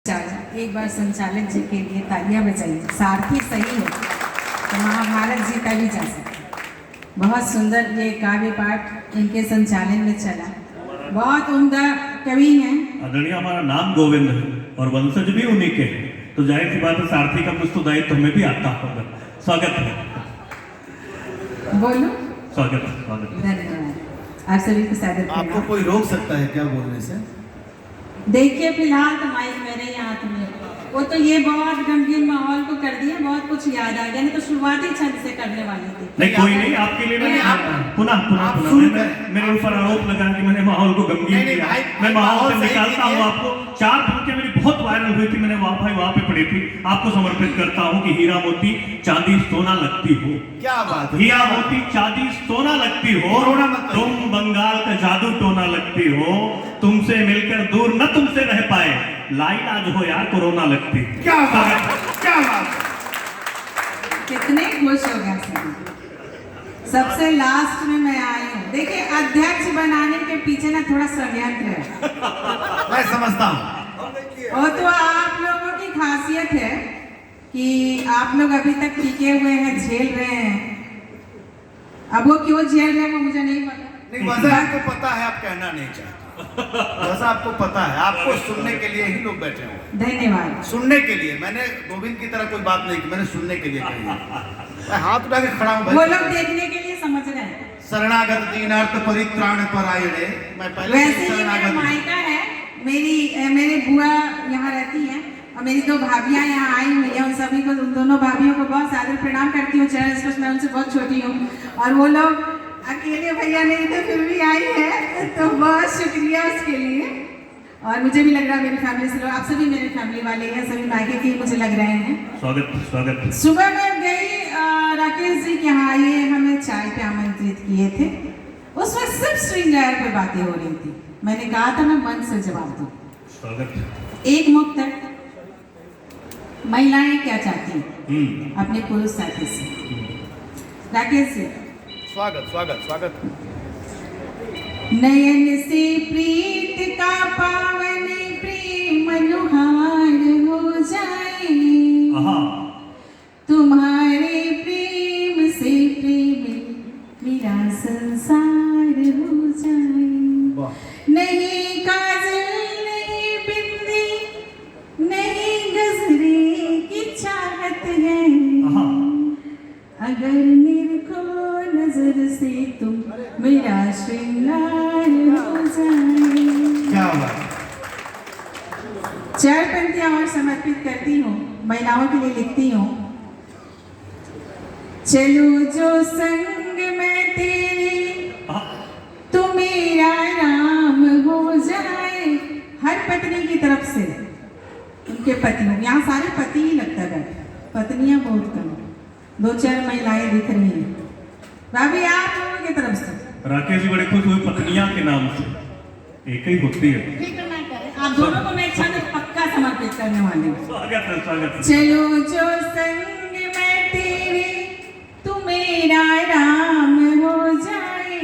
एक बार संचालक जी के लिए तालियां बजाइए। सारथी सही हो तो महाभारत जीता भी जा सकता। बहुत सुंदर ये काव्य पाठ इनके संचालन में चला। बहुत उम्दा कवि हैं। आदरणीय हमारा नाम गोविंद है और वंशज भी उन्हीं के हैं, तो जाहिर सी बात है सारथी का कुछ तो दायित्व हमें भी आता होगा। स्वागत है। बोलो। स्वागत है, स्वागत है। धन्यवाद। आप सभी को सादर आपको कोई रोक सकता है क्या बोलने से? देखिए फिलहाल तो माइक मेरे ही हाथ में, वो तो ये बहुत गंभीर माहौल को कर दिया, बहुत कुछ याद आ गया। नहीं तो शुरुआती छंद से करने वाली थी। नहीं कोई नहीं, आपके लिए मैंने पुनः मेरे ऊपर आरोप लगा कि मैंने माहौल को गंभीर किया। मैं माहौल से निकालता हूँ आपको। 4 पंक्तियां मेरी बहुत वायरल हुई थी, मैंने वहाँ पे पढ़ी थी। आपको समर्पित करता हूँ कि हीरा मोती चांदी सोना लगती हो। क्या बात है? हीरा मोती चांदी सोना लगती हो, तुम बंगाल का जादू टोना लगती हो, तुमसे मिलकर दूर न तुमसे रह पाए, लाइलाज हो यार कोरोना लगती। क्या बात, क्या बात। कितने खुश हो गया सबसे लास्ट में मैं आई हूँ। देखिए अध्यक्ष बनाने के पीछे ना थोड़ा षड्यंत्र है। मैं समझता हूँ। और तो आप लोगों की खासियत है कि आप लोग अभी तक टिके हुए हैं, झेल रहे हैं। अब वो क्यों झेल रहे हैं वो मुझे नहीं पता। नहीं वैसा आपको पता है, आप कहना नहीं चाहते। वैसा आपको पता है, आपको सुनने के लिए ही लोग बैठे हुए। धन्यवाद। सुनने के लिए। मैंने गोविंद की तरह कोई बात नहीं की, मैंने सुनने के लिए कही है। मैं हाथ उठा के खड़ा हूँ। वो लोग देखने के लिए समझ रहे हैं। शरणागत दीनार्थ परित्राण परायणे। मैं पहले वैसे ही मेरा मायका है। मेरी बुआ यहाँ रहती है और मेरी 2 भाभियाँ यहाँ आई हुई है। उन सभी को, उन दोनों भाभियों को बहुत सादर प्रणाम करती हूँ। चरण स्पर्श, मैं उनसे बहुत छोटी हूँ और वो लोग अकेले भैया नहीं थे फिर भी आई है, तो बहुत शुक्रिया उसके लिए। और मुझे भी लग रहा है मेरी फैमिली से लोग, आप सभी मेरी फैमिली वाले हैं, सभी मायके के मुझे लग रहे हैं। स्वागत स्वागत। सुबह मैं गई राकेश जी के यहाँ, ये हमें चाय पे आमंत्रित किए थे। उस वक्त सिर्फ श्रृंगार पे बातें हो रही थी। मैंने कहा था मैं मन से जवाब दूं। स्वागत। एक मुक्त महिलाएं क्या चाहती हैं अपने पुरुष साथी से। राकेश जी स्वागत स्वागत स्वागत। नयन से प्रीत का पावन प्रेम अनुहार हो जाए, तुम्हारे प्रेम से प्रेम मेरा संसार हो जाए। नहीं काजल नहीं बिंदी नहीं गजरे की चाहत है, अगर निरखो नजर से तुम मेरा श्रृंगार हो जाए। क्या बात। 4 पंक्तियां और समर्पित करती हूँ, महिलाओं के लिए लिखती हूँ। चलो जो संग में तेरे तो मेरा नाम हो जाए। हर पत्नी की तरफ से उनके पतियों, यहाँ सारे पति ही लगता है, पत्नियां बहुत कम, 2-4 महिलाएं दिख रही हैं। भाभी आप लोगों की तरफ से। राकेश जी बड़े खुश हुए पत्नियां के नाम से, एक ही होती है। फिक्र ना करें, आप दोनों को मैं एक छंद पक्का समर्पित करने वाली हूँ। स्वागत है, स्वागत है। चलो जो संग में तेरे तू मेरा राम हो जाए,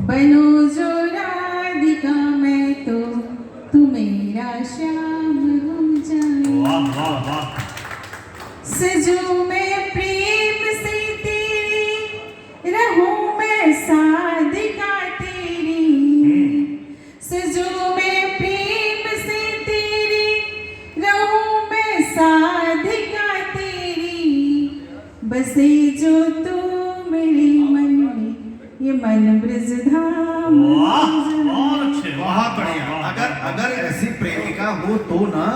बनो जो राधिका मैं तो तू मेरा श्याम हो जाए। वाह वाह वाह। सजो मैं प्रेम से तेरी, रहूं मैं साधिका तेरी। सजो मैं प्रेम से तेरी, रहूं मैं साधिका तेरी। बसे जो तू मेरे मन में, ये मन ब्रज धाम। बहुत अच्छे, बहुत बढ़िया। अगर ऐसी प्रेमिका हो तो ना।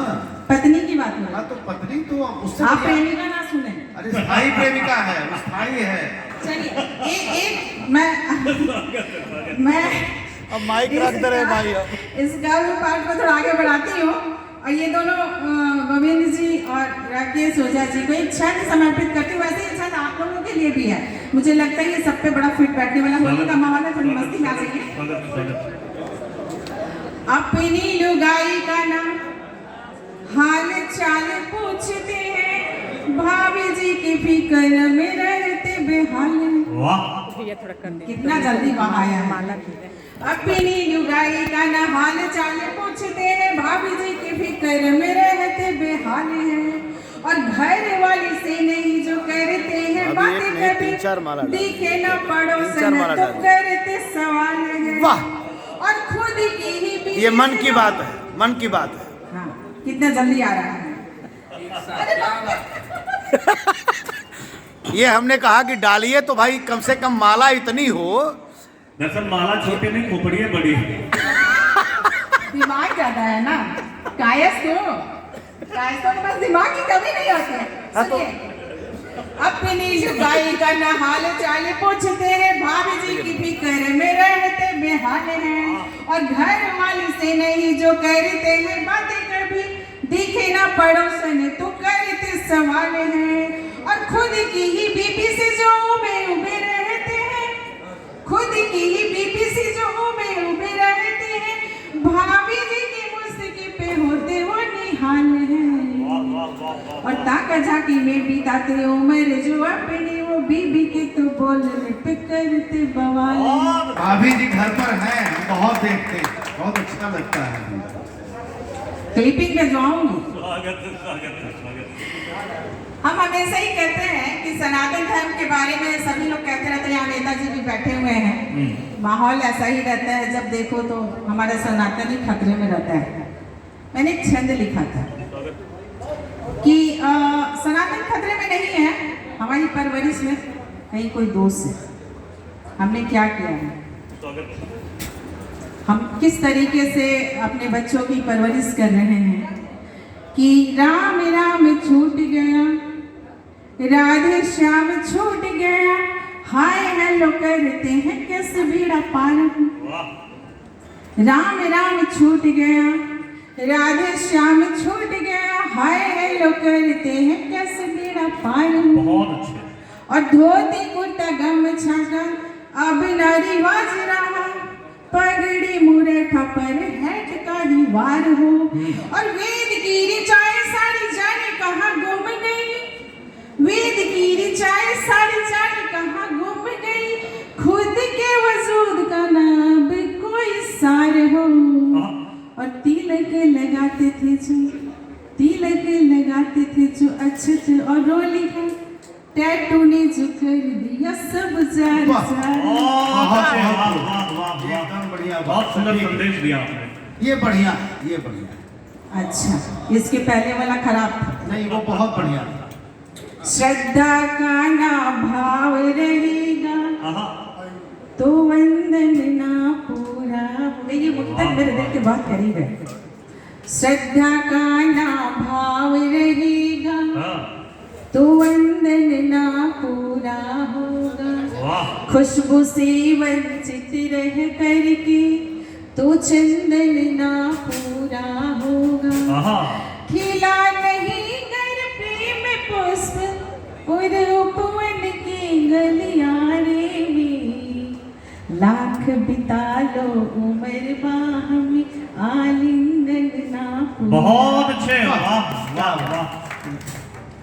पत्नी की बात हो, तो पत्नी तो उससे आप प्रेमिका ना सुने। अरे स्थायी प्रेमिका है, वो स्थायी है। चलिए एक मैं अब माइक रख दे रहे भाई। इस काव्य पाठ को थोड़ा आगे बढ़ाती हूँ और ये दोनों गोविंद जी और राकेश ओझा जी को एक छंद समर्पित करती हूँ। वैसे ये छंद आप लोगों के लिए भी है, मुझे लगता है ये सब पे बड़ा फिट बैठने वाला। होली का माहौल है, थोड़ी मस्ती में आ जाइए। अपनी लुगाई का नाम हाल चाल पूछते हैं, भाभी जी की फिक्र में रहते बेहाल। वाह कितना जल्दी वहाँ आया है। अपनी लुगाई का न हाल चाल पूछते हैं, भाभी जी की फिक्र में रहते बेहाल हैं, और घर वाली से नहीं जो करते हैं बातें कभी दिखे न पड़ोसन तो करते सवाल है। वाह, और खुद की ही बीवी ये मन से की जो- बात है, मन की बात है। हाँ, कितना जल्दी आ रहा है। अरे बाप रे। ये हमने कहा कि डालिए तो भाई कम से कम माला इतनी हो। दरअसल माला छोटी नहीं, खोपड़ियाँ बड़ी है। दिमाग ज्यादा है ना, कायस्थ हो, कायस्थों के पास दिमाग की कमी नहीं होती। सुनिए, अपनी लुगाई का न हाल चाल पूछते हैं, भाभी जी की फिक्र में रहते बेहाल हैं, और घर वाली से नहीं जो करते हैं बातें कभी दिखे ना पड़ोसन तो करते सवाल हैं, और खुद की ही बीबी से जो उबे रहते हैं, खुद की ही बीबी से जो उबे रहते हैं, भाभी जी की मुस्की पे होते वो निहाल हैं, और ताका झाकी में बिताते उम्र जो अपनी वो बीबी के तो बोलने पे करते बवाल हैं। भाभी जी घर पर हैं, हम बहुत देखते हैं, बहुत अच्छा लगता है। क्लिपिंग में जो आऊंगी, स्वागत है, स्वागत है, स्वागत है। हम हमेशा ही कहते हैं कि सनातन धर्म के बारे में सभी लोग कहते रहते हैं, यहाँ नेताजी भी बैठे हुए हैं, माहौल ऐसा ही रहता है, जब देखो तो हमारा सनातन ही खतरे में रहता है। मैंने एक छंद लिखा था कि सनातन खतरे में नहीं है, हमारी परवरिश में कहीं कोई दोष है, हमने क्या किया है, हम किस तरीके से अपने बच्चों की परवरिश कर रहे हैं, कि राम राम छूट गया, राधे श्याम छूट गया, हाय हेलो करते हैं कैसे बीड़ा पार हूँ। राम राम छूट गया, राधे श्याम छूट गया, हाय हेलो करते हैं कैसे बीड़ा पार हूँ। बहुत अच्छे। और धोती कुर्ता गमछा का अब न रिवाज रहा, पगड़ी मुरेठा पर हेट का ही वार हो, और वेद की ऋचाएं सारी जाने कहाँ गुम गई, वेद की ऋचाएं सारी जाने कहाँ गुम गई, खुद के वजूद का नाम कोई सार हो, और तिलक लगाते थे जो, तिलक लगाते थे जो अच्छे और रो लिखा, टैटू ने जो कर दिया सब जार जार। एकदम बढ़िया, बहुत सुंदर संदेश दिया आपने। ये बढ़िया, ये बढ़िया। अच्छा, इसके पहले वाला खराब था। नहीं, वो बहुत बढ़िया था। श्रद्धा का ना भाव रहेगा तो वंदन ना पूरा होगा। ये मुक्तक मेरे दिल के बहुत करीब है। श्रद्धा का ना भाव रहेगा तो वंदन ना पूरा होगा, खुशबू से वंचित रह करके तो चंदन ना पूरा होगा, खिला नहीं कर प्रेम पुष्प और उपवन के गलियारे में, लाख बिता लो उम्र बाह में आलिंगन ना पूरा। बहुत अच्छे, वाह वाह वाह।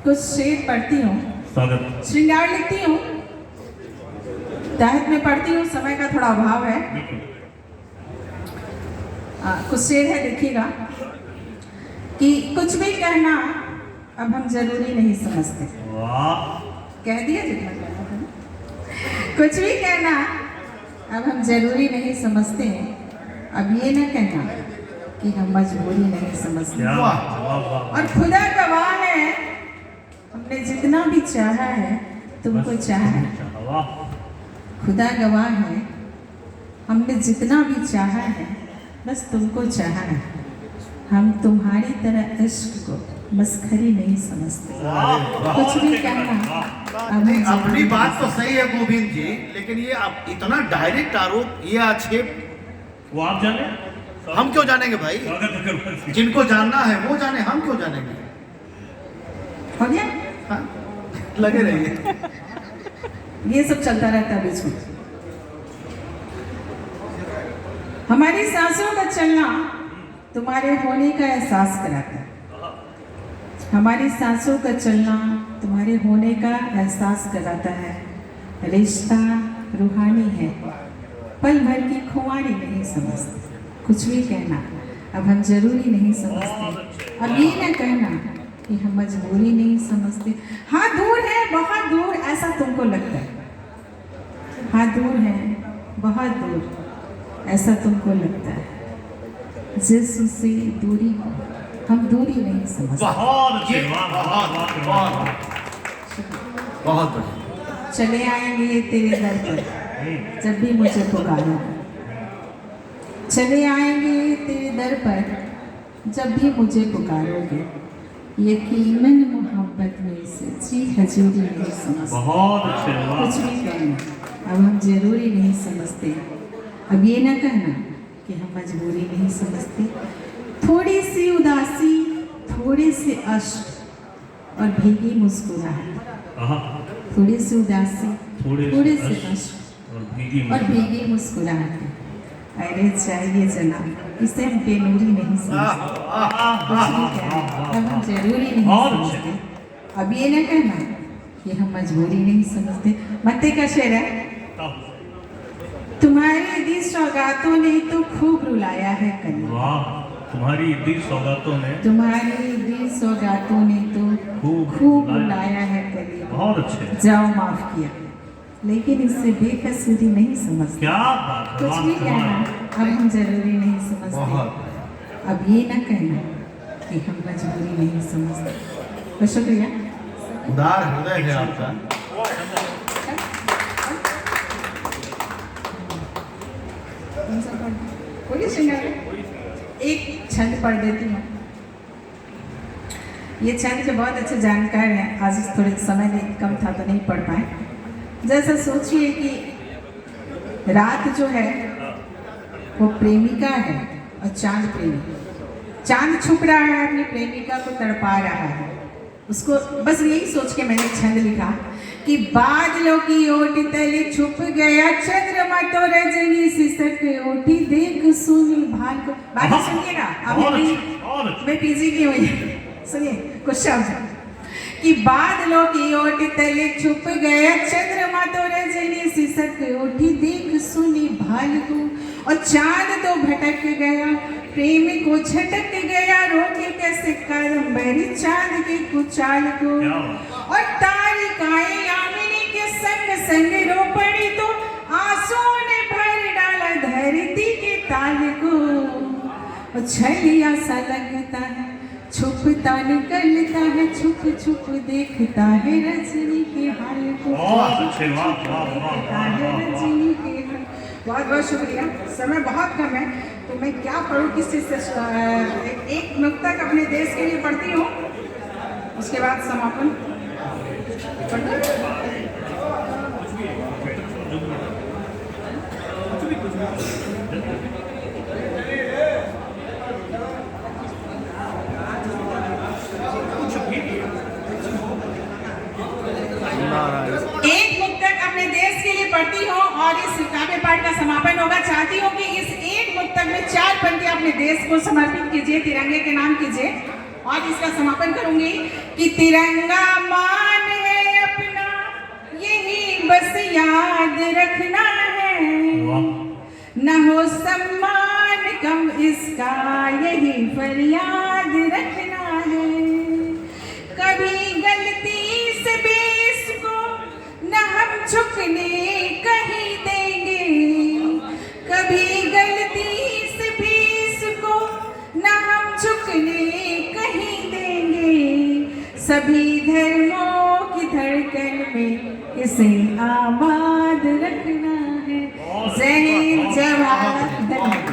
कुछ शेर पढ़ती हूँ, स्वागत। श्रृंगार लिखती हूँ, तहत में पढ़ती हूँ, समय का थोड़ा अभाव है। कुछ शेर है, देखिएगा कि कुछ भी कहना अब हम जरूरी नहीं समझते। कह दिया जितना कहना था। कुछ भी कहना अब हम जरूरी नहीं समझते, अब ये ना कहना कि हम मजबूरी नहीं समझते। और खुदा गवाह है, हमने जितना भी चाहा है तुमको चाहा है। खुदा गवाह है, हमने जितना भी चाहा है बस तुमको चाहा है, हम तुम्हारी तरह इश्क को मस्खरी नहीं समझते। कुछ भी कहना नहीं, अपनी बात तो सही है गोविंद जी, लेकिन ये आप इतना डायरेक्ट आरोप, ये आक्षेप वो आप जाने, हम क्यों जानेंगे भाई? जिनको जानना है वो जाने, हम क्यों जानेंगे? हो गया? हाँ, लगे रहिए। ये सब चलता रहता है बीच में। हमारी सांसों का चलना तुम्हारे होने का एहसास कराता है, हमारी सांसों का चलना तुम्हारे होने का एहसास कराता है। रिश्ता रूहानी है, पल भर की खुमारी नहीं समझते। कुछ भी कहना अब हम जरूरी नहीं समझते। अब ये न कहना कि हम मजबूरी नहीं समझते। हाँ दूर है, बहुत दूर ऐसा तुमको लगता है। हाँ दूर है, बहुत दूर ऐसा तुमको लगता है। जिससे दूरी हो हम दूरी नहीं समझते। बहुत अच्छे, वाह वाह वाह वाह। बहुत बढ़िया। चले आएंगे तेरे दर पर जब भी मुझे पुकारोगे। चले आएंगे तेरे दर पर जब भी मुझे पुकारोगे। यकीनन मोहब्बत में से जी हजूरी नहीं समझते। बहुत अच्छे, वाह। कुछ भी कहना अब हम जरूरी नहीं समझते। अब ये ना कहना कि हम मजबूरी नहीं समझते। थोड़ी सी उदासी, थोड़े से अश्क और भीगी मुस्कुराहट। आहा, थोड़ी सी उदासी, थोड़े से अश्क अश्क और भीगी और भीगी मुस्कुराहट। अरे चाहिए जनाब, इसे हम बेनूरी नहीं समझते। कुछ भी कहना अब हम जरूरी नहीं बहुत अच्छे। समझते। अब ये ना कहना कि हम मजबूरी नहीं समझते। मत्ते का शेर है, तुम्हारी दी सौगातों ने तो खूब रुलाया है कली। वाह, तुम्हारी दी सौगातों ने तुम्हारी दी सौगातों ने तो खूब रुलाया है कली। बहुत अच्छे। जाओ माफ किया, लेकिन इससे बेकसूरी नहीं समझते। क्या बात है, कुछ भी कहना अब हम जरूरी नहीं समझते। बहुत। अब ये ना कहना कि हम मजबूरी नहीं समझते। तो शुक्रिया। उदार हृदय है आपका। कोई सिंगर एक छंद पढ़ देती हूँ। ये छंद के बहुत अच्छे जानकार हैं। आज थोड़े समय नहीं कम था तो नहीं पढ़ पाए। जैसा सोचिए कि रात जो है वो प्रेमिका है और चांद प्रेमी। चांद छुप रहा है, अपनी प्रेमिका को तड़पा रहा है। उसको बस यही सोच के मैंने छंद लिखा कि बादलों की ओट तले छुप गया चंद्रमा तो रजनी सिसक ओठी देख सुनी भाल को। बाकी सुनिएगा, अभी मैं पीजी की हुई सुनिए कुछ शब्द कि बादलों की ओट तले छुप गया चंद्रमा तो रजनी सिसक ओठी देख सुनी भाल को। और चांद तो भटक गया, प्रेम को झटक गया, रोके कैसे कदम बरी चांद के कुचाल को। और तारिकाएं यामिनी के संग संग रो पड़ी तो आंसुओं ने भर डाला धरती के ताल को। और छलिया सा लगता है, छुपता निकलता है, छुप छुप देखता है रजनी के हाल को। बहुत अच्छे, वाह वाह देखता वाह है वाह। रजनी के हाल। बहुत बहुत शुक्रिया। समय बहुत कम है तो मैं क्या पढ़ूँ, किस चीज़ से एक नुक्ता अपने देश के लिए पढ़ती हूँ, उसके बाद समापन। एक मुक्तक अपने देश के लिए पढ़ती हूँ और इस काव्य पाठ का समापन होगा। चाहती हूँ कि इस एक मुक्तक में 4 पंक्तियां अपने देश को समर्पित कीजिए, तिरंगे के नाम कीजिए और इसका समापन करूंगी कि तिरंगा मान है अपना, यही बस याद रखना है। न हो सम्मान कम इसका, यही फरियाद रखना है। कभी गलती से बेस को न हम झुकने कहीं देंगे, कभी गलती से बेस को न हम झुकने कहीं देंगे। सभी धर्मों की धड़कन में इसे आबाद रखना है। जय हिंद, जय भारत। धन्यवाद।